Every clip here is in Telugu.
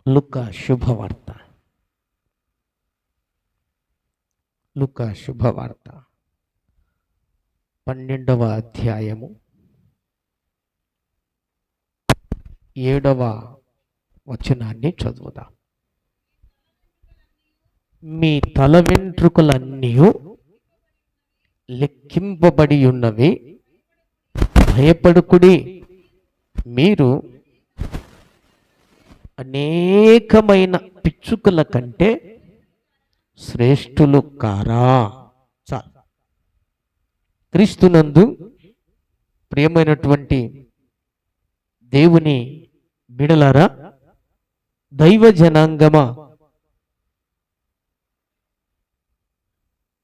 లూకా శుభవార్త, లూకా శుభవార్త 12వ అధ్యాయము 7వ వచనాన్ని చదువుదాం. మీ తల వెంట్రుకలన్నీ లెక్కింపబడి ఉన్నవి, భయపడుకుడి. మీరు అనేకమైన పిచ్చుకల కంటే శ్రేష్ఠులు కారా. చాలు. క్రీస్తునందు ప్రియమైనటువంటి దేవుని బిడలారా, దైవ జనాంగమా,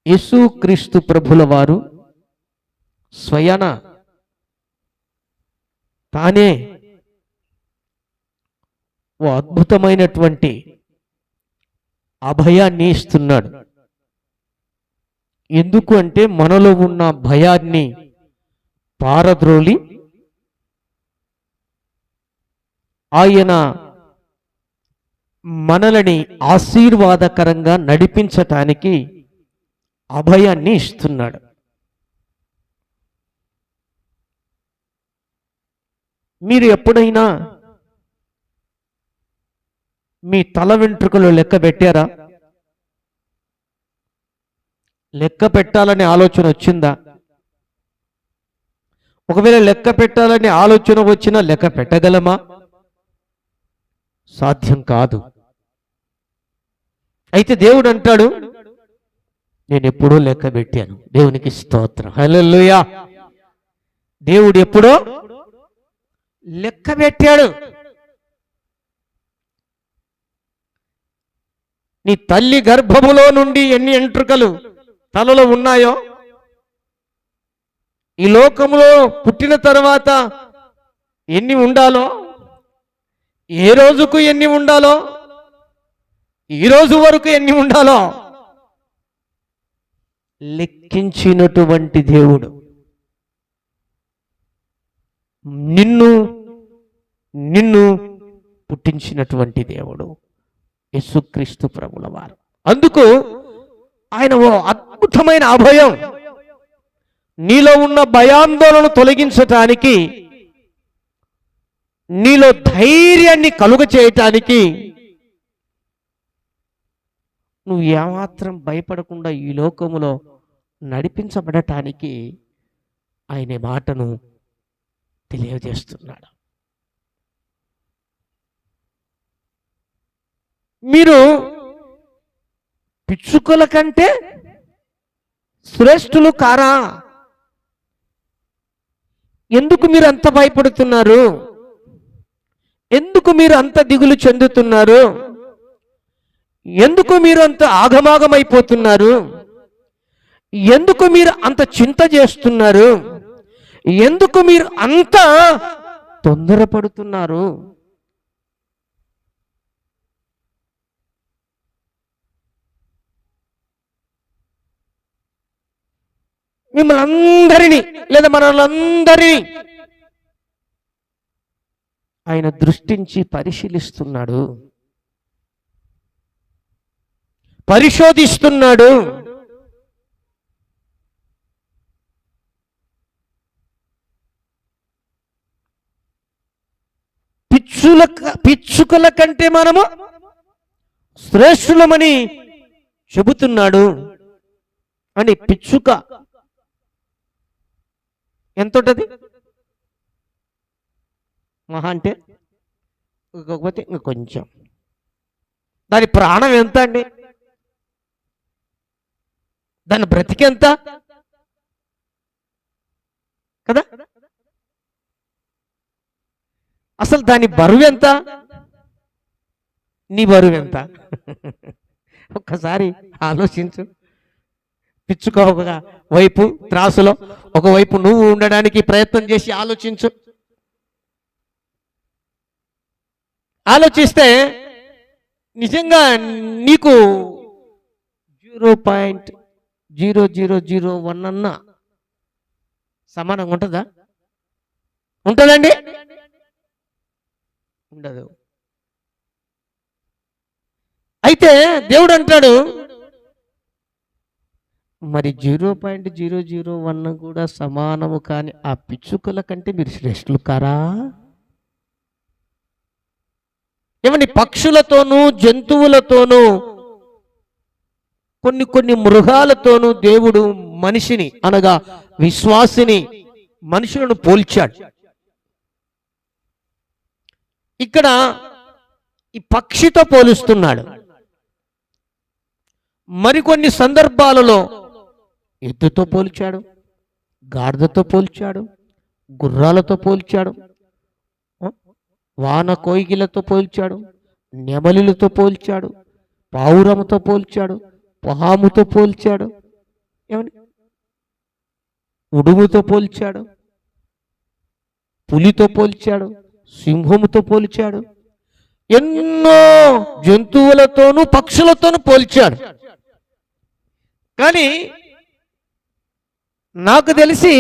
యేసుక్రీస్తు ప్రభుల వారు స్వయాన తానే ఓ అద్భుతమైనటువంటి అభయాన్ని ఇస్తున్నాడు. ఎందుకు అంటే మనలో ఉన్న భయాన్ని పారద్రోలి ఆయన మనలని ఆశీర్వాదకరంగా నడిపించటానికి అభయాన్ని ఇస్తున్నాడు. మీరు ఎప్పుడైనా మీ తల వెంట్రుకలు లెక్క పెట్టారా? లెక్క పెట్టాలనే ఆలోచన వచ్చిందా? ఒకవేళ లెక్క పెట్టాలనే ఆలోచన వచ్చినా లెక్క పెట్టగలమా? సాధ్యం కాదు. అయితే దేవుడు అంటాడు, నేను ఎప్పుడో లెక్క పెట్టాను. దేవునికి స్తోత్రం, హల్లెలూయా. దేవుడు ఎప్పుడో లెక్క పెట్టాడు. నీ తల్లి గర్భములో నుండి ఎన్ని వెంట్రుకలు తలలో ఉన్నాయో, ఈ లోకములో పుట్టిన తర్వాత ఎన్ని ఉండాలో, ఏ రోజుకు ఎన్ని ఉండాలో, ఈ రోజు వరకు ఎన్ని ఉండాలో లెక్కించినటువంటి దేవుడు నిన్ను పుట్టించినటువంటి దేవుడు యేసుక్రీస్తు ప్రభుల వారు. అందుకు ఆయన ఓ అద్భుతమైన అభయం, నీలో ఉన్న భయాందోళన తొలగించటానికి, నీలో ధైర్యాన్ని కలుగ చేయటానికి, నువ్వు ఏమాత్రం భయపడకుండా ఈ లోకములో నడిపించబడటానికి ఆయన మాటను తెలియజేస్తున్నాడు. మీరు పిచ్చుకల కంటే శ్రేష్ఠులు కారా? ఎందుకు మీరు అంత భయపడుతున్నారు? ఎందుకు మీరు అంత దిగులు చెందుతున్నారు? ఎందుకు మీరు అంత ఆగమాగమైపోతున్నారు? ఎందుకు మీరు అంత చింత చేస్తున్నారు? ఎందుకు మీరు అంత తొందరపడుతున్నారు? మిమ్మల్ని అందరినీ లేదా మనలందరినీ ఆయన దృష్టించి పరిశీలిస్తున్నాడు, పరిశోధిస్తున్నాడు. పిచ్చుకల కంటే మనము శ్రేష్ఠులమని చెబుతున్నాడు. అని పిచ్చుక ఎంత ఉంటుంది మహా అంటే? ఇంకొకటి ఇంకొంచెం. దాని ప్రాణం ఎంత అండి? దాని బ్రతికెంత కదా? అసలు దాని బరువు ఎంత? నీ బరువు ఎంత? ఒక్కసారి ఆలోచించు. పిచ్చుక ఒక వైపు త్రాసులో, ఒకవైపు నువ్వు ఉండడానికి ప్రయత్నం చేసి ఆలోచించు. ఆలోచిస్తే నిజంగా నీకు 0.0001 అన్న సమానంగా ఉంటుందా? ఉంటుందండి? ఉండదు. అయితే దేవుడు అంటాడు, మరి 0.001 కూడా సమానము కాని ఆ పిచ్చుకల కంటే మీరు శ్రేష్ఠులు కారా? ఏమని పక్షులతోనూ జంతువులతోనూ కొన్ని మృగాలతోనూ దేవుడు మనిషిని అనగా విశ్వాసిని మనుషులను పోల్చాడు. ఇక్కడ ఈ పక్షితో పోలుస్తున్నాడు. మరికొన్ని సందర్భాలలో ఎద్దుతో పోల్చాడు, గాడిదతో పోల్చాడు, గుర్రాలతో పోల్చాడు, వాన కోయిగిలతో పోల్చాడు, నెమలిలతో పోల్చాడు, పావురముతో పోల్చాడు, పాముతో పోల్చాడు, ఏమని ఉడుముతో పోల్చాడు, పులితో పోల్చాడు, సింహముతో పోల్చాడు, ఎన్నో జంతువులతోనూ పక్షులతోనూ పోల్చాడు. కానీ నాకు తెలిసి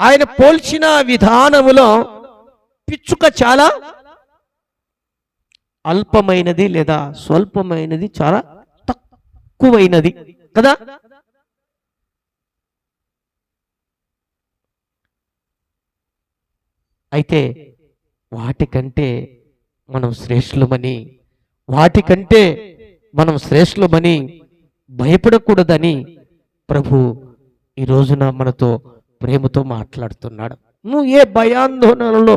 ఆయన పోల్చిన విధానములో పిచ్చుక చాలా అల్పమైనది లేదా స్వల్పమైనది, చాలా తక్కువైనది కదా. అయితే వాటికంటే మనం శ్రేష్ఠులమని భయపడకూడదని ప్రభు ఈ రోజున మనతో ప్రేమతో మాట్లాడుతున్నాడు. నువ్వు ఏ భయాందోళనలో,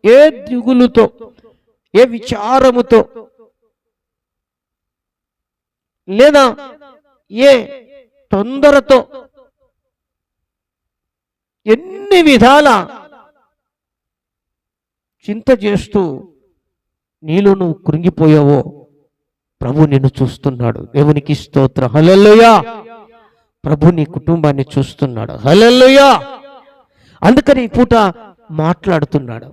ఏ దిగులుతో, ఏ విచారముతో, లేదా ఏ తొందరతో, ఎన్ని విధాల చింత చేస్తూ నీలో నువ్వు కృంగిపోయావో ప్రభు నిన్ను చూస్తున్నాడు. దేవునికి స్తోత్రం. హల్లెలూయా. ప్రభు నీ కుటుంబాన్ని చూస్తున్నాడు. హల్లెలూయా. అందుకని ఈ పూట మాట్లాడుతున్నాడు.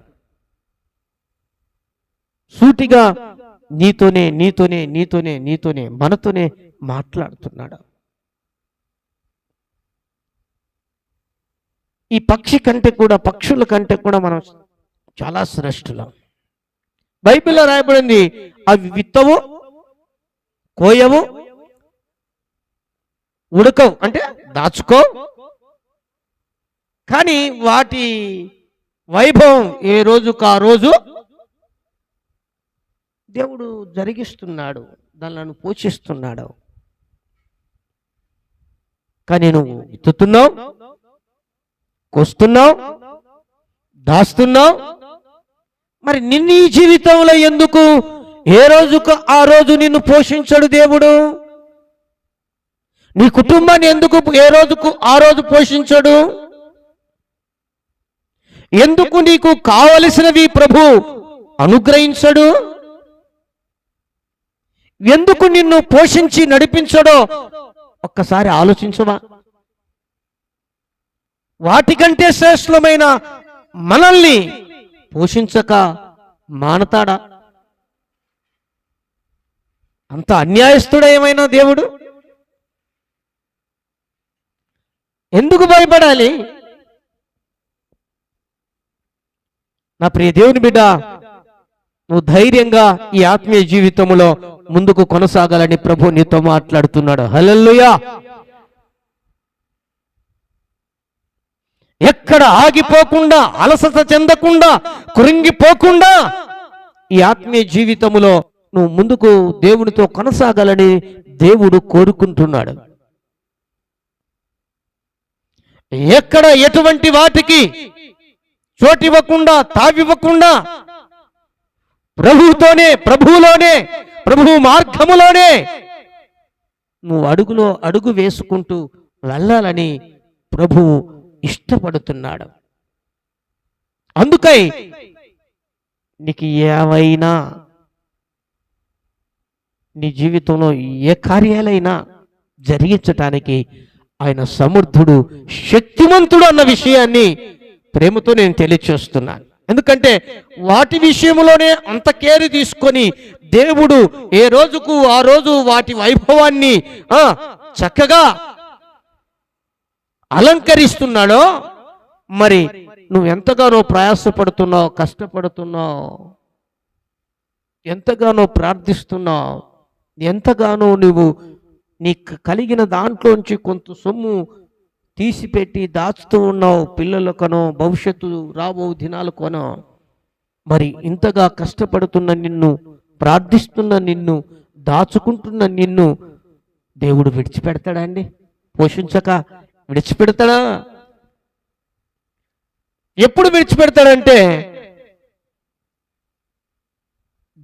సూటిగా నీతోనే మనతోనే మాట్లాడుతున్నాడు. ఈ పక్షుల కంటే కూడా మనం చాలా శ్రేష్ఠులం. బైబిల్లో రాయబడింది, అవి విత్తవు, కోయవు, ఉడకవు అంటే దాచుకో, కానీ వాటి వైభవం ఏ రోజుకు ఆ రోజు దేవుడు జరిగిస్తున్నాడు, దానిని పోషిస్తున్నాడు. కానీ నువ్వు విత్తుతున్నావు, కోస్తున్నావు, దాస్తున్నావు. మరి నిన్ను ఈ జీవితంలో ఎందుకు ఏ రోజుకు ఆ రోజు నిన్ను పోషించడు దేవుడు? నీ కుటుంబాన్ని ఎందుకు ఏ రోజుకు ఆ రోజు పోషించడు? ఎందుకు నీకు కావలసినవి ప్రభు అనుగ్రహించడు? ఎందుకు నిన్ను పోషించి నడిపించడో ఒక్కసారి ఆలోచించవా? వాటికంటే శ్రేష్ఠమైన మనల్ని పోషించక మానతాడా? అంత అన్యాయస్తుడా ఏమైనా దేవుడు? ఎందుకు భయపడాలి? నా ప్రియ దేవుని బిడ్డ, నువ్వు ధైర్యంగా ఈ ఆత్మీయ జీవితంలో ముందుకు కొనసాగాలని ప్రభు నీతో మాట్లాడుతున్నాడు. హల్లెలూయా. ఎక్కడ ఆగిపోకుండా, అలసట చెందకుండా, కృంగిపోకుండా ఈ ఆత్మీయ జీవితంలో నువ్వు ముందుకు దేవునితో కొనసాగాలని దేవుడు కోరుకుంటున్నాడు. ఎక్కడ ఎటువంటి వాటికి చోటివ్వకుండా, తావివ్వకుండా ప్రభువులోనే ప్రభు మార్గములోనే నువ్వు అడుగు వేసుకుంటూ వెళ్ళాలని ప్రభువు ఇష్టపడుతున్నాడు. అందుకై నీకు ఏవైనా నీ జీవితంలో ఏ కార్యాలైనా జరిగించటానికి ఆయన సమర్థుడు, శక్తిమంతుడు అన్న విషయాన్ని ప్రేమతో నేను తెలియచేస్తున్నాను. ఎందుకంటే వాటి విషయంలోనే అంత కేర్ తీసుకొని దేవుడు ఏ రోజుకు ఆ రోజు వాటి వైభవాన్ని చక్కగా అలంకరిస్తున్నాడో, మరి నువ్వు ఎంతగానో కష్టపడుతున్నావు, ఎంతగానో ప్రార్థిస్తున్నావు, ఎంతగానో నువ్వు నీకు కలిగిన దాంట్లోంచి కొంత సొమ్ము తీసిపెట్టి దాచుతూ ఉన్నావు, పిల్లలకనో భవిష్యత్తు రాబో దినాలకనో. మరి ఇంతగా కష్టపడుతున్న నిన్ను, ప్రార్థిస్తున్న నిన్ను, దాచుకుంటున్న నిన్ను దేవుడు విడిచిపెడతాడా అండి? పోషించక విడిచిపెడతాడా? ఎప్పుడు విడిచిపెడతాడంటే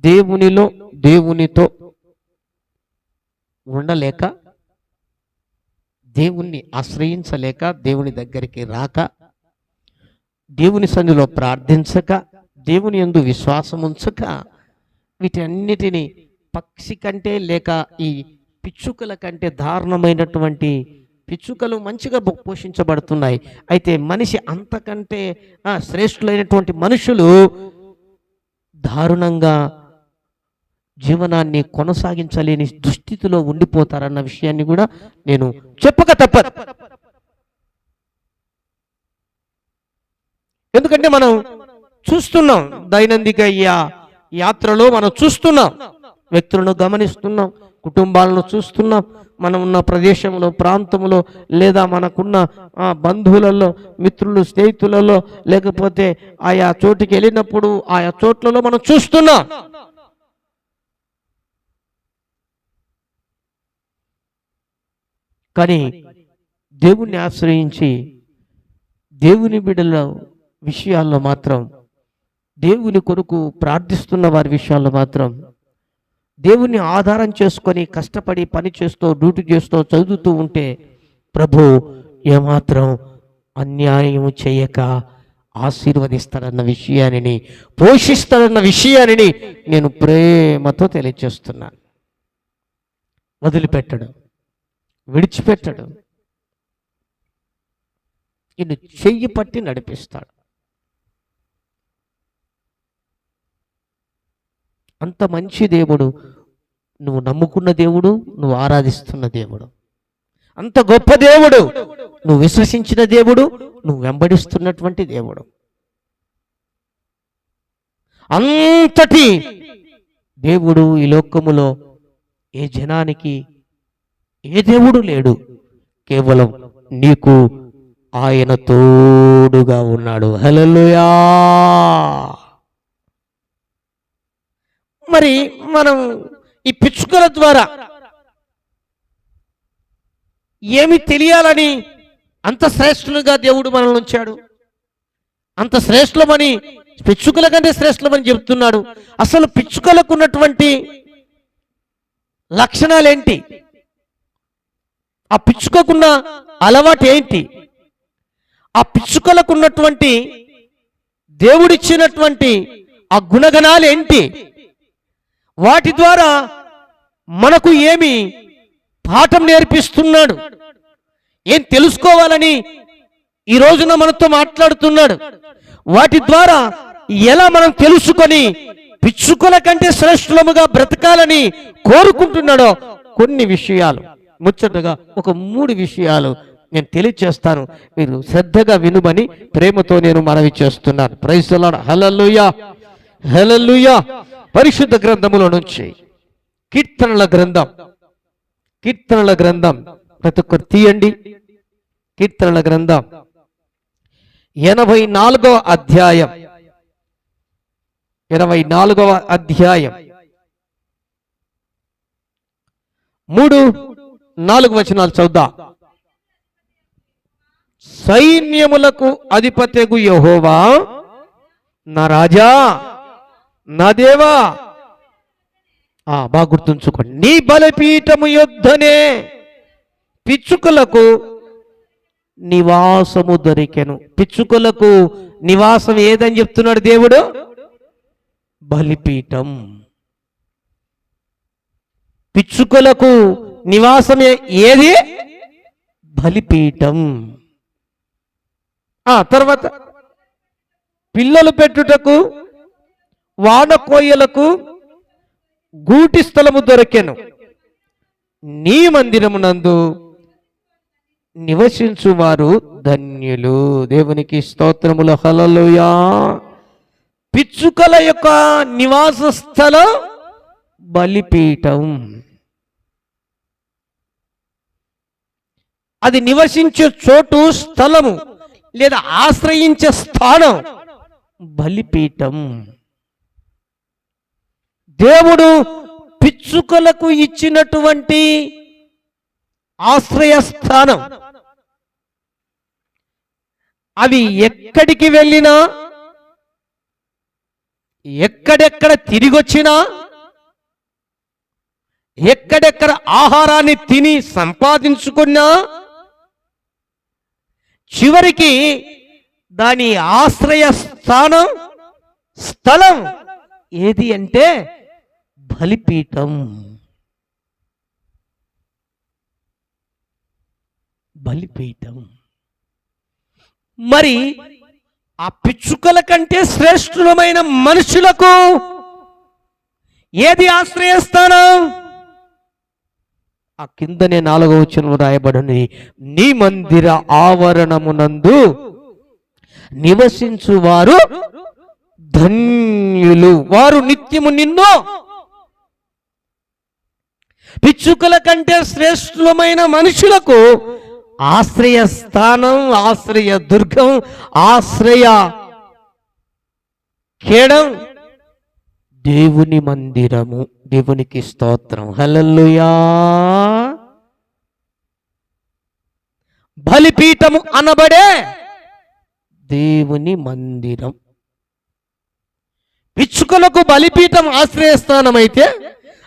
దేవునిలో దేవునితో ఉండలేక, దేవుణ్ణి ఆశ్రయించలేక, దేవుని దగ్గరికి రాక, దేవుని సన్నిధిలో ప్రార్థించక, దేవుని యందు విశ్వాసం ఉంచక, వీటన్నిటిని పక్షి కంటే లేక ఈ పిచ్చుకల కంటే దారుణమైనటువంటి పిచ్చుకలు మంచిగా పోషించబడుతున్నాయి. అయితే మనిషి అంతకంటే శ్రేష్ఠులైనటువంటి మనుషులు దారుణంగా జీవనాన్ని కొనసాగించలేని దుస్థితిలో ఉండిపోతారన్న విషయాన్ని కూడా నేను చెప్పక తప్పదు. ఎందుకంటే మనం చూస్తున్నాం, దైనందిక యాత్రలో మనం చూస్తున్నాం, వ్యక్తులను గమనిస్తున్నాం, కుటుంబాలను చూస్తున్నాం, మనం ఉన్న ప్రదేశంలో, ప్రాంతంలో, లేదా మనకున్న బంధువులలో, మిత్రులు, స్నేహితులలో, లేకపోతే ఆయా చోటికి వెళ్ళినప్పుడు ఆయా చోట్లలో మనం చూస్తున్నాం. కానీ దేవుణ్ణి ఆశ్రయించి దేవుని బిడ్డల విషయాల్లో మాత్రం, దేవుని కొరకు ప్రార్థిస్తున్న వారి విషయాల్లో మాత్రం, దేవుణ్ణి ఆధారం చేసుకొని కష్టపడి పని చేస్తూ, డ్యూటీ చేస్తూ, చదువుతూ ఉంటే ప్రభు ఏమాత్రం అన్యాయం చేయక ఆశీర్వదిస్తాడన్న విషయాన్ని, పోషిస్తాడన్న విషయాన్ని నేను ప్రేమతో తెలియజేస్తున్నాను. వదిలిపెట్టడు, విడిచిపెట్టడు, నిన్ను చెయ్యి పట్టి నడిపిస్తాడు. అంత మంచి దేవుడు, నువ్వు నమ్ముకున్న దేవుడు, నువ్వు ఆరాధిస్తున్న దేవుడు. అంత గొప్ప దేవుడు, నువ్వు విశ్వసించిన దేవుడు, నువ్వు వెంబడిస్తున్నటువంటి దేవుడు. అంతటి దేవుడు ఈ లోకములో ఏ జనానికి ఏ దేవుడు లేడు. కేవలం నీకు ఆయన తోడుగా ఉన్నాడు. హల్లెలూయా. మరి మనం ఈ పిచ్చుకల ద్వారా ఏమి తెలియాలని అంత శ్రేష్ఠులుగా దేవుడు మనల్ని ఉంచాడు? అంత శ్రేష్ఠులమని, పిచ్చుకల కంటే శ్రేష్ఠులమని చెప్తున్నాడు. అసలు పిచ్చుకలకు ఉన్నటువంటి లక్షణాలేంటి? ఆ పిచ్చుకకున్న అలవాటు ఏంటి? ఆ పిచ్చుకలకు ఉన్నటువంటి దేవుడిచ్చినటువంటి ఆ గుణగణాలు ఏంటి? వాటి ద్వారా మనకు ఏమి పాఠం నేర్పిస్తున్నాడు, ఏం తెలుసుకోవాలని ఈ రోజున మనతో మాట్లాడుతున్నాడు. వాటి ద్వారా ఎలా మనం తెలుసుకొని పిచ్చుకల కంటే శ్రేష్ఠులముగా బ్రతకాలని కోరుకుంటున్నాడో కొన్ని విషయాలు, ముచ్చటగా ఒక 3 విషయాలు నేను తెలియచేస్తాను. మీరు శ్రద్ధగా వినుమని ప్రేమతో నేను మనవి చేస్తున్నాను. Praise the lord. Hallelujah, hallelujah. పరిశుద్ధ గ్రంథములో నుంచి కీర్తనల గ్రంథం, కీర్తనల గ్రంథం ప్రతి ఒక్కరు తీయండి. కీర్తనల గ్రంథం 84వ అధ్యాయం, 84వ అధ్యాయం 3-4 వచనాలు చదువుదాం. సైన్యములకు అధిపతియగు యెహోవా నా రాజా, నా దేవా. బాగా గుర్తుంచుకోండి. నీ బలిపీఠము యొద్దనే పిచ్చుకలకు నివాసము దొరికెను. పిచ్చుకలకు నివాసం ఏదని చెప్తున్నాడు దేవుడు? బలిపీఠం. పిచ్చుకలకు నివాసం ఏది? బలిపీఠం. తర్వాత పిల్లలు పెట్టుటకు వానకోయలకు గూటి స్థలము దొరికెను. నీ మందిరమునందు నివసించువారు ధన్యులు. దేవునికి స్తోత్రములు. హల్లెలూయా. పిచ్చుకల యొక్క నివాస స్థలం బలిపీఠం. అది నివసించే చోటు, స్థలము లేదా ఆశ్రయించే స్థానం బలిపీఠం. దేవుడు పిచ్చుకలకు ఇచ్చినటువంటి ఆశ్రయ స్థానం. అవి ఎక్కడికి వెళ్ళినా, ఎక్కడెక్కడ తిరిగొచ్చినా, ఎక్కడెక్కడ ఆహారాన్ని తిని సంపాదించుకున్నా, చివరికి దాని ఆశ్రయ స్థానం, స్థలం ఏది అంటే బలిపీఠం. బలిపీఠం. మరి ఆ పిచ్చుకల కంటే శ్రేష్ఠులమైన మనుషులకు ఏది ఆశ్రయస్థానం? ఆ కిందనే 4వ వచనం రాయబడింది, నీ మందిర ఆవరణమునందు నివసించువారు ధన్యులు, వారు నిత్యము నిన్ను. పిచ్చుకల కంటే శ్రేష్ఠులమైన మనుషులకు ఆశ్రయ స్థానం, ఆశ్రయ దుర్గం, ఆశ్రయ కేడం దేవుని మందిరము. దేవునికి స్తోత్రం. హల్లెలూయా. బలిపీఠము అనబడే దేవుని మందిరం. పిచ్చుకలకు బలిపీఠం ఆశ్రయస్థానం అయితే,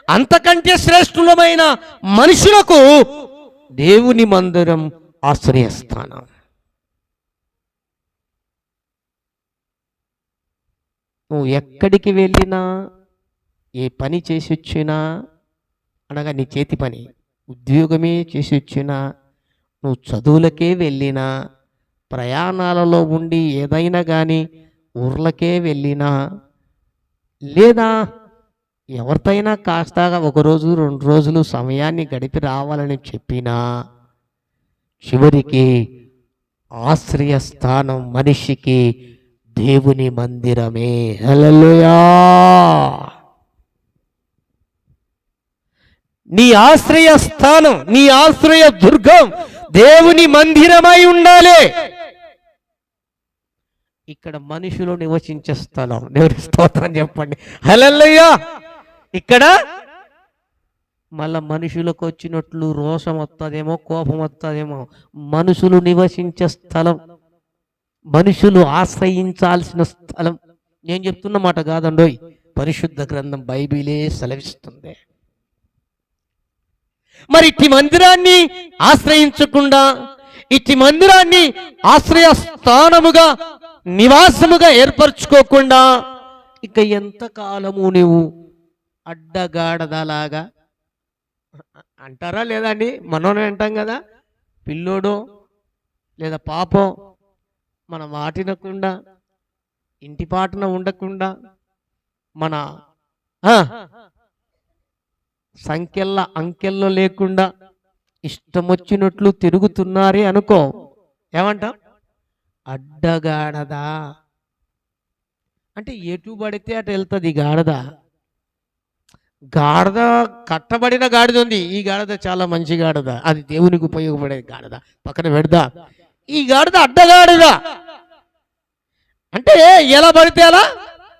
అంతకంటే శ్రేష్ఠులమైన మనుషులకు దేవుని మందిరం ఆశ్రయస్థానం. నువ్వు ఎక్కడికి వెళ్ళినా, ఏ పని చేసి వచ్చినా, అనగా నీ చేతి పని, ఉద్యోగమే చేసి వచ్చినా, నువ్వు చదువులకే వెళ్ళినా, ప్రయాణాలలో ఉండి ఏదైనా కానీ ఊర్లకే వెళ్ళినా, లేదా ఎవరితైనా కాస్త 1 రోజు 2 రోజులు సమయాన్ని గడిపి రావాలని చెప్పినా, చివరికి ఆశ్రయ స్థానం మనిషికి దేవుని మందిరమే. హల్లెలూయా. నీ ఆశ్రయ స్థానం, నీ ఆశ్రయ దుర్గం దేవుని మందిరమై ఉండాలి. ఇక్కడ మనుషులు నివసించే స్థలం. దేవుని స్తోత్రం చెప్పండి. హల్లెలూయా. ఇక్కడ మళ్ళా మనుషులకు వచ్చినట్లు రోషం వస్తుందేమో, కోపం వస్తుందేమో. మనుషులు నివసించే స్థలం, మనుషులు ఆశ్రయించాల్సిన స్థలం. నేను చెప్తున్న మాట కాదండోయ్, పరిశుద్ధ గ్రంథం బైబిలే సెలవిస్తుంది. మరి ఇట్టి మందిరాన్ని ఆశ్రయించకుండా, ఇట్టి మందిరాన్ని ఆశ్రయ స్థానముగా, నివాసముగా ఏర్పరచుకోకుండా ఇక ఎంతకాలము నువ్వు అడ్డగాడదలాగా అంటారా లేదా అండి? మనోనే అంటాం కదా, పిల్లోడో లేదా పాపో మన మాటినకుండా, ఇంటి పాటన ఉండకుండా, మన సంఖ్యల్ల అంకెల్లో లేకుండా ఇష్టం వచ్చినట్లు తిరుగుతున్నారే అనుకో, ఏమంటాం? అడ్డగాడదా. అంటే ఎటు పడితే అటు వెళ్తుంది గాడిద. గాడిద కట్టబడిన గాడిద ఉంది. ఈ గాడిద చాలా మంచి గాడిద, అది దేవునికి ఉపయోగపడే గాడిద, పక్కన పెడదా. ఈ గాడిద అడ్డగాడిద. అంటే ఎలా పడితే అలా,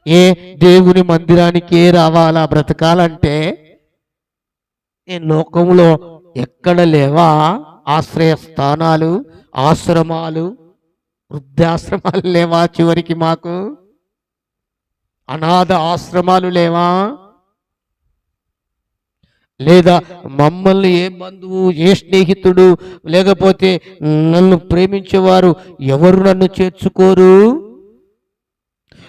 ఏ దేవుని మందిరానికే రావాలా బ్రతకాలంటే? ఏ లోకంలో ఎక్కడ లేవా ఆశ్రయ స్థానాలు, ఆశ్రమాలు, వృద్ధాశ్రమాలు లేవా? చివరికి మాకు అనాథ ఆశ్రమాలు లేవా? లేదా మమ్మల్ని ఏ బంధువు, ఏ స్నేహితుడు, లేకపోతే నన్ను ప్రేమించేవారు ఎవరు నన్ను చేర్చుకోరు?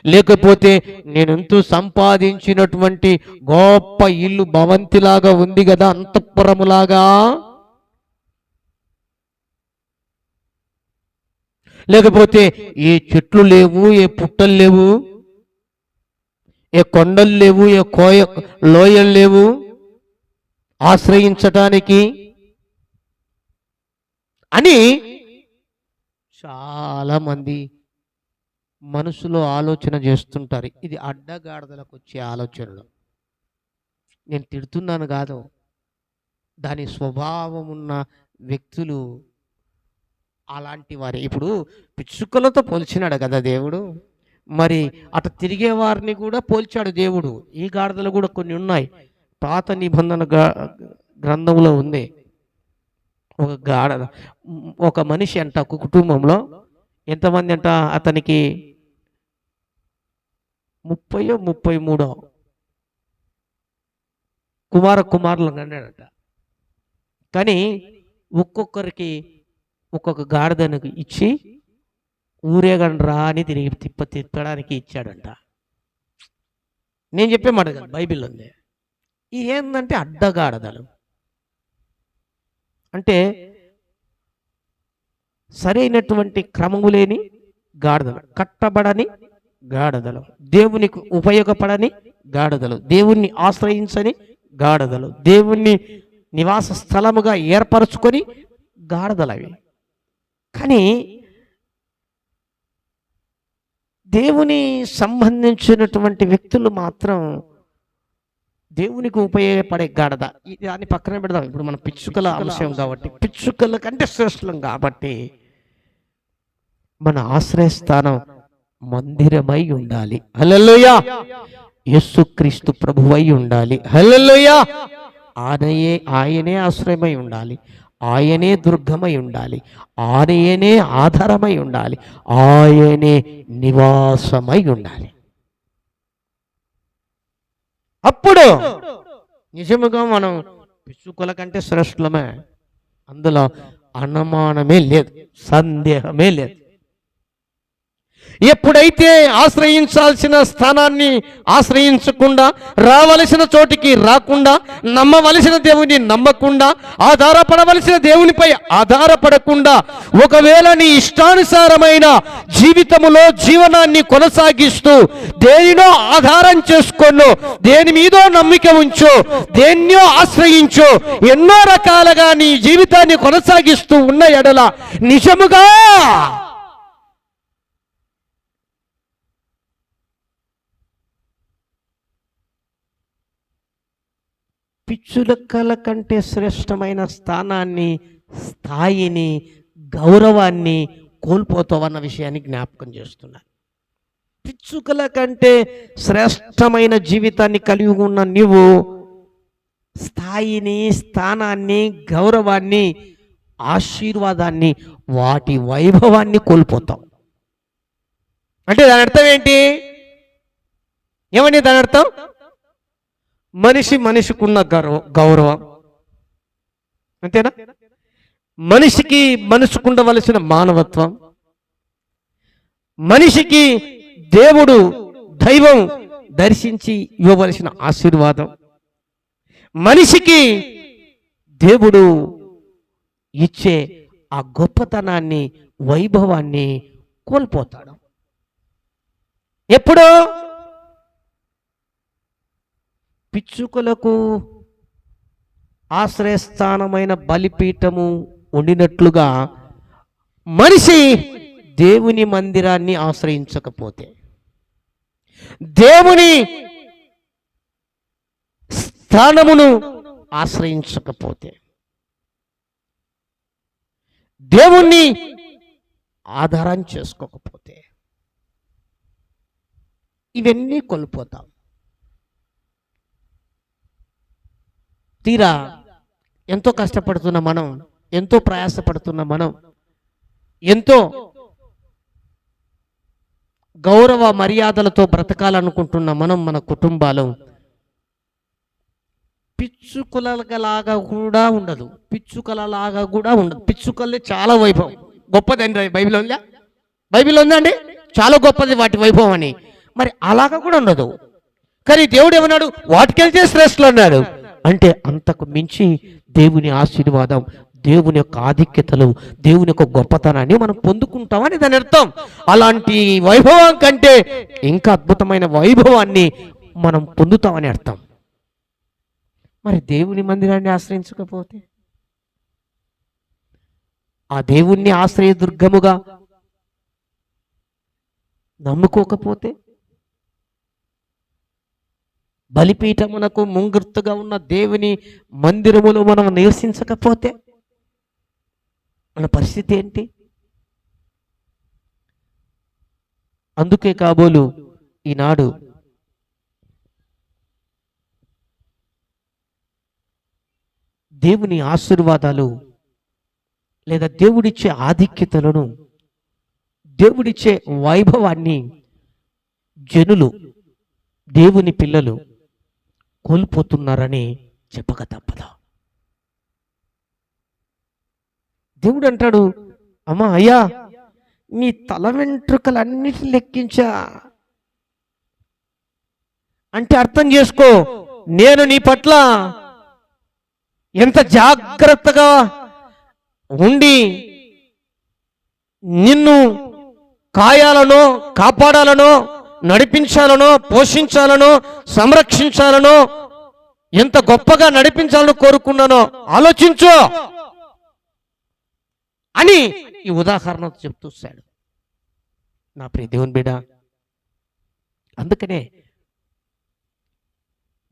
లేకపోతే నేనెంతో సంపాదించినటువంటి గొప్ప ఇల్లు భవంతిలాగా ఉంది కదా, అంతఃపురములాగా, లేకపోతే ఏ చెట్లు లేవు, ఏ పుట్టలు లేవు, ఏ కొండలు లేవు, ఏ లోయలు లేవు ఆశ్రయించటానికి అని చాలా మంది మనసులో ఆలోచన చేస్తుంటారు. ఇది అడ్డగాడిదలకు వచ్చే ఆలోచనలు. నేను తిడుతున్నాను కాదు, దాని స్వభావం ఉన్న వ్యక్తులు అలాంటి వారి ఇప్పుడు పిచ్చుకలతో పోల్చినాడు కదా దేవుడు. మరి అటు తిరిగే వారిని కూడా పోల్చాడు దేవుడు. ఈ గాడిదలు కూడా కొన్ని ఉన్నాయి. పాత నిబంధన గ్రంథంలో ఉంది. ఒక గాడిద, ఒక మనిషి అంట, ఒక కుటుంబంలో ఎంతమంది అంట, అతనికి 33 కుమారులు అన్నాడట. కానీ ఒక్కొక్కరికి ఒక్కొక్క గాడిదను ఇచ్చి ఊరేగండ్రా అని తిప్పడానికి ఇచ్చాడంట. నేను చెప్పే మాట కదా, బైబిల్ ఉంది. ఇది ఏంటంటే అడ్డగాడిదలు, అంటే సరైనటువంటి క్రమము లేని గాడిదలు, కట్టబడని గాడిదలు, దేవునికి ఉపయోగపడని గాడిదలు, దేవుణ్ణి ఆశ్రయించని గాడిదలు, దేవుణ్ణి నివాస స్థలముగా ఏర్పరచుకొని గాడిదలు అవి. కానీ దేవుని సంబంధించినటువంటి వ్యక్తులు మాత్రం దేవునికి ఉపయోగపడే గాడిద. దాన్ని పక్కన పెడదాం. ఇప్పుడు మన పిచ్చుకల అంశం కాబట్టి, పిచ్చుకల కంటే శ్రేష్టం కాబట్టి మన ఆశ్రయస్థానం మందిరమై ఉండాలి. హల్లెలూయా. యేసుక్రీస్తు ప్రభువై ఉండాలి. హల్లెలూయా. ఆయనే ఆశ్రయమై ఉండాలి, ఆయనే దుర్గమై ఉండాలి, ఆయనే ఆధారమై ఉండాలి, ఆయనే నివాసమై ఉండాలి. అప్పుడు నిజముగా మనం పిచ్చుకల కంటే శ్రేష్ఠులమే, అందులో అనుమానమే లేదు, సందేహమే లేదు. ఎప్పుడైతే ఆశ్రయించాల్సిన స్థానాన్ని ఆశ్రయించకుండా, రావలసిన చోటికి రాకుండా, నమ్మవలసిన దేవుని నమ్మకుండా, ఆధారపడవలసిన దేవునిపై ఆధారపడకుండా, ఒకవేళ నీ ఇష్టానుసారమైన జీవితములో జీవనాన్ని కొనసాగిస్తూ దేనినో ఆధారం చేసుకోను, దేని మీదో నమ్మిక ఉంచు, దేన్నో ఆశ్రయించు, ఎన్నో రకాలుగా నీ జీవితాన్ని కొనసాగిస్తూ ఉన్న ఎడల నిజముగా పిచ్చులకల కంటే శ్రేష్టమైన స్థానాన్ని, స్థాయిని, గౌరవాన్ని కోల్పోతావన్న విషయాన్ని జ్ఞాపకం చేస్తున్నాను. పిచ్చుకల కంటే శ్రేష్టమైన జీవితాన్ని కలిగి ఉన్న నీవు స్థాయిని, స్థానాన్ని, గౌరవాన్ని, ఆశీర్వాదాన్ని, వాటి వైభవాన్ని కోల్పోతావు. అంటే దాని అర్థం ఏంటి? ఏమండి దాని అర్థం? మనిషికున్న గౌరవం అంతేనా? మనిషికుండవలసిన మానవత్వం, మనిషికి దేవుడు దైవం దర్శించి ఇవ్వవలసిన ఆశీర్వాదం, మనిషికి దేవుడు ఇచ్చే ఆ గొప్పతనాన్ని, వైభవాన్ని కోల్పోతాడు. ఎప్పుడో పిచ్చుకలకు ఆశ్రయస్థానమైన బలిపీఠము ఉండినట్లుగా మనిషి దేవుని మందిరాన్ని ఆశ్రయించకపోతే, దేవుని స్థానమును ఆశ్రయించకపోతే, దేవుణ్ణి ఆధారం చేసుకోకపోతే ఇవన్నీ కోల్పోతాం. తీరా ఎంతో కష్టపడుతున్న మనం, ఎంతో ప్రయాసపడుతున్న మనం, ఎంతో గౌరవ మర్యాదలతో బ్రతకాలనుకుంటున్న మనం, మన కుటుంబాలు పిచ్చుకలలాగా కూడా ఉండదు. పిచ్చుకల్లే చాలా వైభవం, గొప్పదండి. బైబిల్ ఉందండి, చాలా గొప్పది వాటి వైభవం అని. మరి అలాగా కూడా ఉండదు. కానీ దేవుడు ఏమన్నాడు? వాటికెళ్తే శ్రేష్ఠులు అన్నాడు. అంటే అంతకు మించి దేవుని ఆశీర్వాదం, దేవుని యొక్క ఆధిక్యతలు, దేవుని యొక్క గొప్పతనాన్ని మనం పొందుకుంటామని దాని అర్థం. అలాంటి వైభవం కంటే ఇంకా అద్భుతమైన వైభవాన్ని మనం పొందుతామని అర్థం. మరి దేవుని మందిరాన్ని ఆశ్రయించకపోతే, ఆ దేవుణ్ణి ఆశ్రయదుర్గముగా నమ్ముకోకపోతే, బలిపీఠమునకు ముంగుర్తుగా ఉన్న దేవుని మందిరములో మనం నివసించకపోతే మన పరిస్థితి ఏంటి? అందుకే కాబోలు ఈనాడు దేవుని ఆశీర్వాదాలు లేదా దేవుడిచ్చే ఆధిక్యతలను, దేవుడిచ్చే వైభవాన్ని జనులు, దేవుని పిల్లలు కోల్పోతున్నారని చెప్పక తప్పదా. దేవుడు అంటాడు, అమ్మా అయ్యా, నీ తల వెంట్రుకలన్నిటిని లెక్కించా అంటే అర్థం చేసుకో, నేను నీ పట్ల ఎంత జాగ్రత్తగా ఉండి నిన్ను కాయాలనో, కాపాడాలనో, నడిపించాలనో, పోషించాలనో, సంరక్షించాలనో, ఎంత గొప్పగా నడిపించాలనో కోరుకున్నానో ఆలోచించు అని ఈ ఉదాహరణ చెప్తూస్తాడు నా ప్రియ దేవుని బిడ్డ. అందుకనే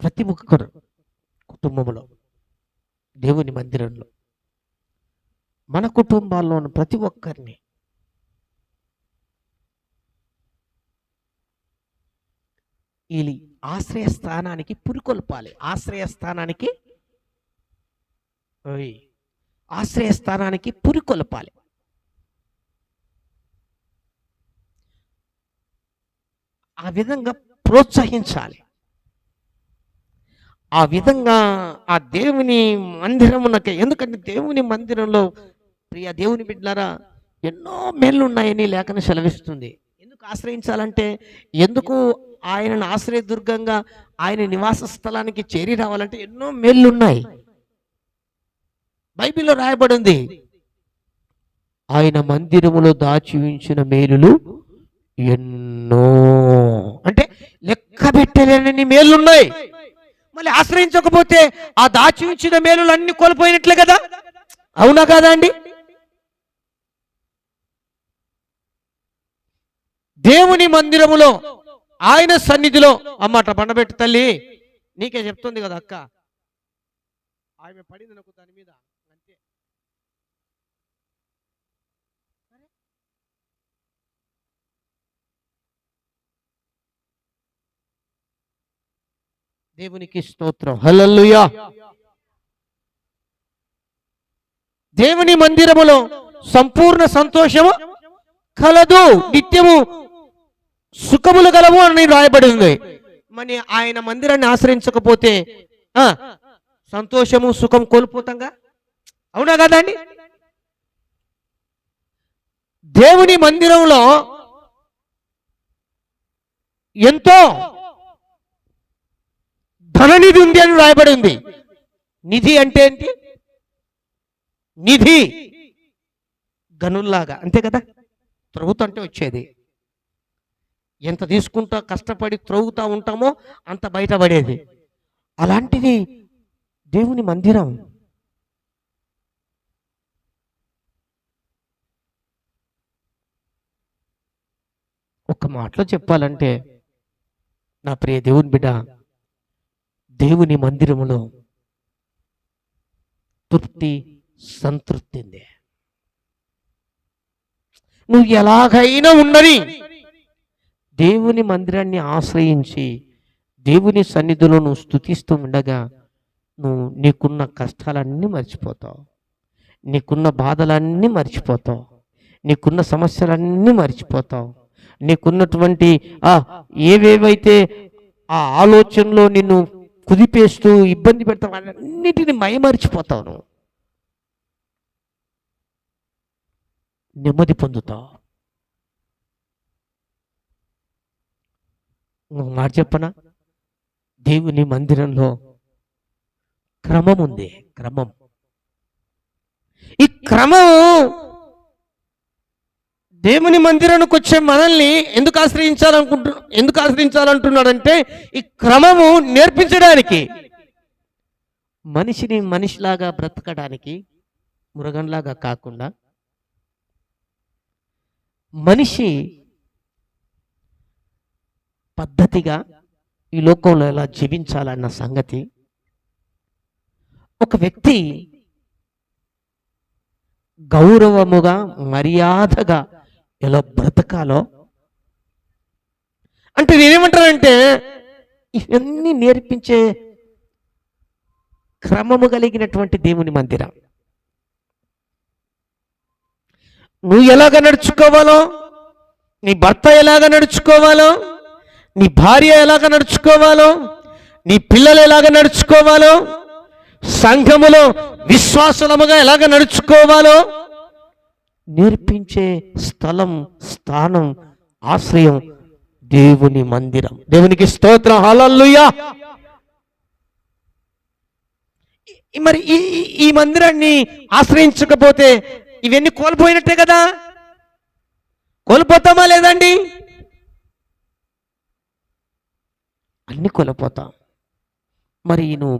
ప్రతి ఒక్కరు కుటుంబంలో, దేవుని మందిరంలో, మన కుటుంబాల్లో ఉన్న ప్రతి ఒక్కరిని ఈ ఆశ్రయస్థానానికి పురికొల్పాలి. ఆశ్రయస్థానానికి పురికొల్పాలి. ఆ విధంగా ప్రోత్సహించాలి. ఆ విధంగా ఆ దేవుని మందిరమునకే, ఎందుకంటే దేవుని మందిరంలో ప్రియ దేవుని బిడ్డలారా ఎన్నో మేళ్ళు ఉన్నాయని లేఖనం సెలవిస్తుంది. ఎందుకు ఆశ్రయించాలంటే, ఎందుకు ఆయనను ఆశ్రయదుర్గంగా ఆయన నివాస స్థలానికి చేరి రావాలంటే ఎన్నో మేళ్ళు ఉన్నాయి. బైబిల్లో రాయబడి ఉంది, ఆయన మందిరములో దాచి ఉంచిన మేలులు ఎన్నో, అంటే లెక్క పెట్టలేని మేలున్నాయి. మళ్ళీ ఆశ్రయించకపోతే ఆ దాచి ఉంచిన మేలులు అన్ని కోల్పోయినట్లే కదా, అవునా కాదా అండి? దేవుని మందిరములో, ఆయన సన్నిధిలో, అమ్మట పండబెట్టు తల్లి, నీకే చెప్తుంది కదా అక్క, ఆమె పడింది నాకు దాని మీద అంతే. దేవునికి స్తోత్రం, హల్లెలూయా. దేవుని మందిరములో సంపూర్ణ సంతోషము కలదు, నిత్యము సుఖములు కలవు అని రాయబడి ఉంది. మరి ఆయన మందిరాన్ని ఆశ్రయించకపోతే సంతోషము సుఖం కోల్పోతాంగా, అవునా కదా అండి? దేవుని మందిరంలో ఎంతో ధననిధి ఉంది అని రాయబడి ఉంది. నిధి అంటే ఏంటి? నిధి గనుల్లాగా, అంతే కదా, త్రవ్వుతుంటే వచ్చేది. ఎంత తీసుకుంటా కష్టపడి త్రవ్వుతూ ఉంటామో అంత బయటపడేది. అలాంటిది దేవుని మందిరం. ఒక్క మాటలో చెప్పాలంటే నా ప్రియ దేవుని బిడ్డ, దేవుని మందిరములో తృప్తి, సంతృప్తిందే. నువ్వు ఎలాగైనా ఉండని దేవుని మందిరాన్ని ఆశ్రయించి దేవుని సన్నిధిలో నువ్వు స్తుతిస్తూ ఉండగా నువ్వు నీకున్న కష్టాలన్నీ మర్చిపోతావు, నీకున్న బాధలన్నీ మర్చిపోతావు, నీకున్న సమస్యలన్నీ మర్చిపోతావు, నీకున్నటువంటి ఏవేవైతే ఆ ఆలోచనలో నిన్ను కుదిపేస్తూ ఇబ్బంది పెడతావు అన్నిటిని మైమరిచిపోతావు, నువ్వు నెమ్మది పొందుతావు. మాట చెప్పనా, దేవుని మందిరంలో క్రమం ఉంది. క్రమం, ఈ క్రమం దేవుని మందిరానికి వచ్చే మనల్ని ఎందుకు ఆశ్రయించాలంటున్నాడంటే ఈ క్రమము నేర్పించడానికి, మనిషిని మనిషిలాగా బ్రతకడానికి, మృగంలాగా కాకుండా మనిషి పద్ధతిగా ఈ లోకంలో ఎలా జీవించాలన్న సంగతి, ఒక వ్యక్తి గౌరవముగా మర్యాదగా ఎలా బ్రతకాలో అంటే నేనేమంటానంటే ఇవన్నీ నేర్పించే క్రమము కలిగినటువంటి దేవుని మందిరం. నువ్వు ఎలాగ నడుచుకోవాలో, నీ భర్త ఎలాగ నడుచుకోవాలో, నీ భార్య ఎలాగ నడుచుకోవాలో, నీ పిల్లలు ఎలాగ నడుచుకోవాలో, సంఘములో విశ్వాసముగా ఎలాగ నడుచుకోవాలో నేర్పించే స్థలం, స్థానం, ఆశ్రయం దేవుని మందిరం. దేవునికి స్తోత్రం, హల్లెలూయా. మరి ఈ మందిరాన్ని ఆశ్రయించకపోతే ఇవన్నీ కోల్పోయినట్టే కదా. కోల్పోతామా లేదండి? అన్ని కోల్పోతాం. మరి నువ్వు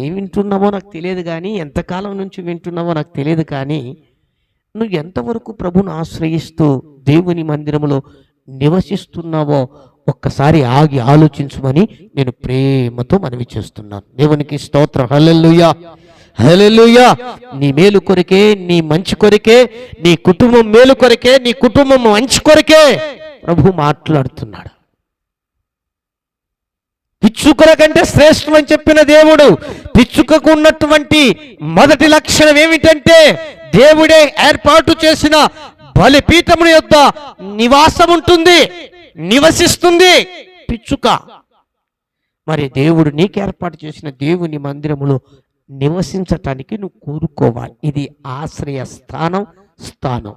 ఏం వింటున్నావో నాకు తెలియదు కానీ, ఎంతకాలం నుంచి వింటున్నావో నాకు తెలియదు కానీ, నువ్వు ఎంతవరకు ప్రభుని ఆశ్రయిస్తూ దేవుని మందిరములో నివసిస్తున్నావో ఒక్కసారి ఆగి ఆలోచించమని నేను ప్రేమతో మనవి చేస్తున్నాను. దేవునికి స్తోత్రం, హల్లెలూయా, హల్లెలూయా. నీ మేలు కొరకే, నీ మంచి కొరకే, నీ కుటుంబం మేలు కొరకే, నీ కుటుంబం మంచి కొరకే ప్రభు మాట్లాడుతున్నాడు. పిచ్చుకల కంటే శ్రేష్టం అని చెప్పిన దేవుడు, పిచ్చుకకు ఉన్నటువంటి మొదటి లక్షణం ఏమిటంటే దేవుడే ఏర్పాటు చేసిన బలిపీఠముల యొద్ద నివాసం ఉంటుంది, నివసిస్తుంది పిచ్చుక. మరి దేవుడు నీకు ఏర్పాటు చేసిన దేవుని మందిరములో నివసించటానికి నువ్వు కోరుకోవాలి. ఇది ఆశ్రయ స్థానం.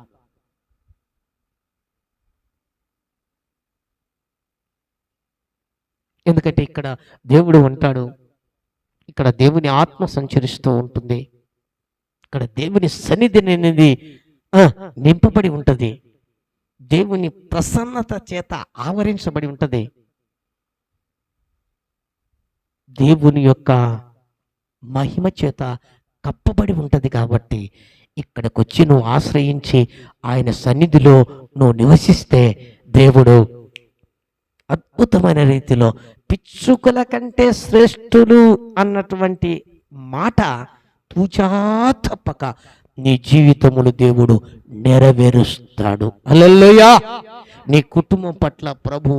ఎందుకంటే ఇక్కడ దేవుడు ఉంటాడు, ఇక్కడ దేవుని ఆత్మ సంచరిస్తూ ఉంటుంది, ఇక్కడ దేవుని సన్నిధి అనేది నింపబడి ఉంటుంది, దేవుని ప్రసన్నత చేత ఆవరించబడి ఉంటుంది, దేవుని యొక్క మహిమ చేత కప్పబడి ఉంటుంది. కాబట్టి ఇక్కడికి వచ్చి నువ్వు ఆశ్రయించి ఆయన సన్నిధిలో నువ్వు నివసిస్తే దేవుడు అద్భుతమైన రీతిలో పిచ్చుకల కంటే శ్రేష్ఠులు అన్నటువంటి మాట తూచా తప్పక నీ జీవితములు దేవుడు నెరవేరుస్తాడు. హల్లెలూయా. నీ కుటుంబం పట్ల ప్రభు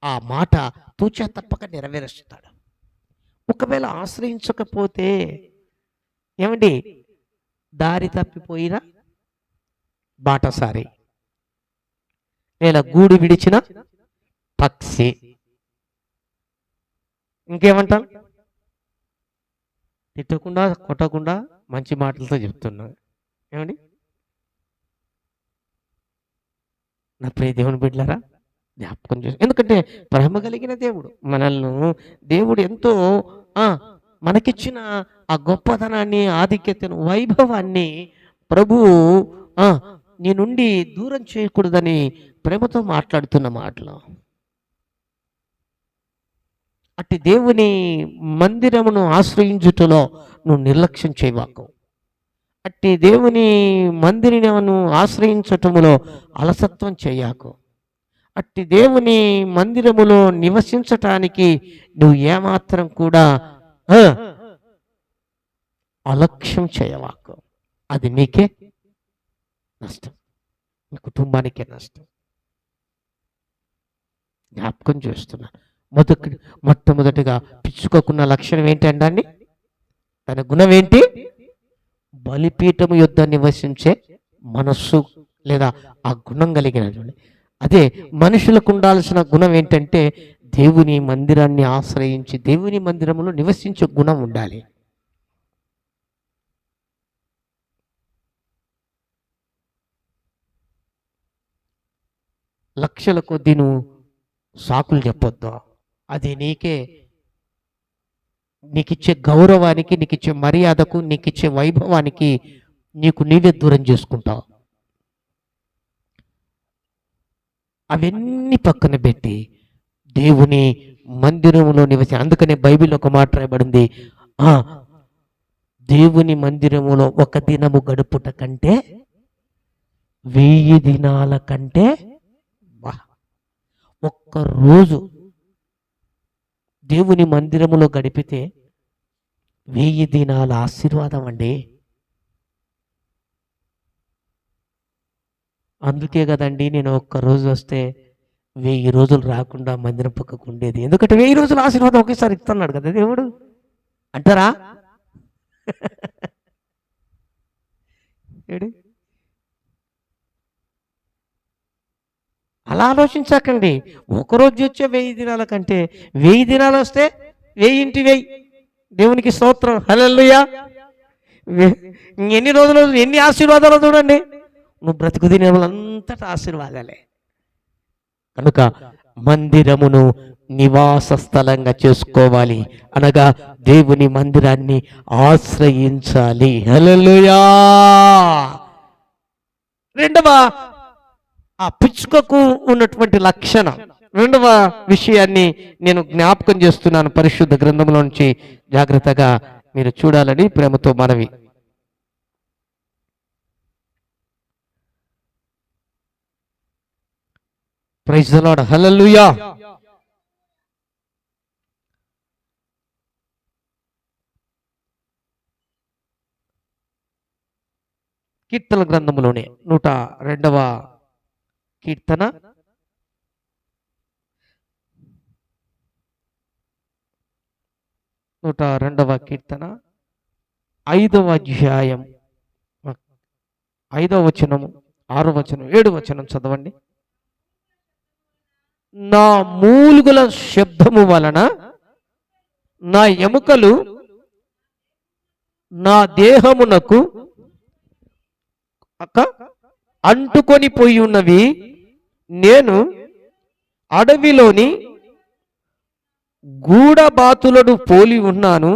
ఆ మాట తూచా తప్పక నెరవేరుస్తాడు. ఒకవేళ ఆశ్రయించకపోతే ఏమండి, దారి తప్పిపోయిన బాటసారి, లేదా గూడు విడిచిన పక్షి, ఇంకేమంటాం, తిట్టకుండా కొట్టకుండా మంచి మాటలతో చెప్తున్నా. ఏమండి నా ప్రియ దేవుని బిడ్డలారా, జ్ఞాపకం చేసి, ఎందుకంటే ప్రేమ కలిగిన దేవుడు మనల్ని, దేవుడు ఎంతో మనకిచ్చిన ఆ గొప్పతనాన్ని, ఆధిక్యతను, వైభవాన్ని ప్రభువు నీ నుండి దూరం చేయకూడదని ప్రేమతో మాట్లాడుతున్న మాటలు. అట్టి దేవుని మందిరమును ఆశ్రయించుటలో నువ్వు నిర్లక్ష్యం చేయవాకు. అట్టి దేవుని మందిరమును ఆశ్రయించటములో అలసత్వం చేయకు. అట్టి దేవుని మందిరములో నివసించటానికి నువ్వు ఏమాత్రం కూడా అలక్ష్యం చేయవాకు. అది నీకే నష్టం, నీ కుటుంబానికే నష్టం. జ్ఞాపకం చేస్తున్నాను. మొట్టమొదటిగా పిచ్చుకోకున్న లక్షణం ఏంటండి? తన గుణం ఏంటి? బలిపీఠము యొద్ద నివసించే మనస్సు, లేదా ఆ గుణం కలిగినటువంటి. అదే మనుషులకు ఉండాల్సిన గుణం ఏంటంటే దేవుని మందిరాన్ని ఆశ్రయించి దేవుని మందిరములో నివసించే గుణం ఉండాలి. లక్షల కొద్దీ నువ్వు సాకులు చెప్పొద్దు. అది నీకిచ్చే గౌరవానికి, నీకిచ్చే మర్యాదకు, నీకిచ్చే వైభవానికి నీవే దూరం చేసుకుంటావు. అవన్నీ పక్కన పెట్టి దేవుని మందిరములో నివసి, అందుకనే బైబిల్ ఒక మాట రాయబడింది, దేవుని మందిరములో ఒక దినము గడుపుట కంటే 1000 దినాల కంటే, ఒక్క రోజు దేవుని మందిరములో గడిపితే 1000 దినాల ఆశీర్వాదం అండి. అందుకే కదండి నేను ఒక్క రోజు వస్తే 1000 రోజులు రాకుండా మందిరం పక్కకు ఉండేది. ఎందుకంటే 1000 రోజులు ఆశీర్వాదం ఒకేసారి ఇస్తున్నాడు కదా దేవుడు అంటారా? ఏడి అలా ఆలోచించకండి. ఒకరోజు వచ్చే 1000 దినాల కంటే 1000 దినాలు వస్తే 1000 దేవునికి స్తోత్రం. హల్లెలూయా. ఎన్ని రోజులు ఎన్ని ఆశీర్వాదాలు చూడండి. నువ్వు బ్రతుకు దినములంతటా ఆశీర్వాదాలే. కనుక మందిరమును నివాస స్థలంగా చేసుకోవాలి, అనగా దేవుని మందిరాన్ని ఆశ్రయించాలి. హల్లెలూయా. రెండవ ఆ పిచ్చుకకు ఉన్నటువంటి లక్షణం, రెండవ విషయాన్ని నేను జ్ఞాపకం చేస్తున్నాను. పరిశుద్ధ గ్రంథంలో నుంచి జాగ్రత్తగా మీరు చూడాలని ప్రేమతో మనవి. Praise the lord. హల్లెలూయా. కీర్తన గ్రంథములోనే 102వ కీర్తన 102వ కీర్తన 5వ అధ్యాయం 5వ వచనము 6వ వచనం 7వ వచనం చదవండి. నా మూలుగుల శబ్దము వలన నా ఎముకలు నా దేహమునకు అంటుకొని పోయి ఉన్నవి. నేను అడవిలోని గూడబాతులను పోలి ఉన్నాను.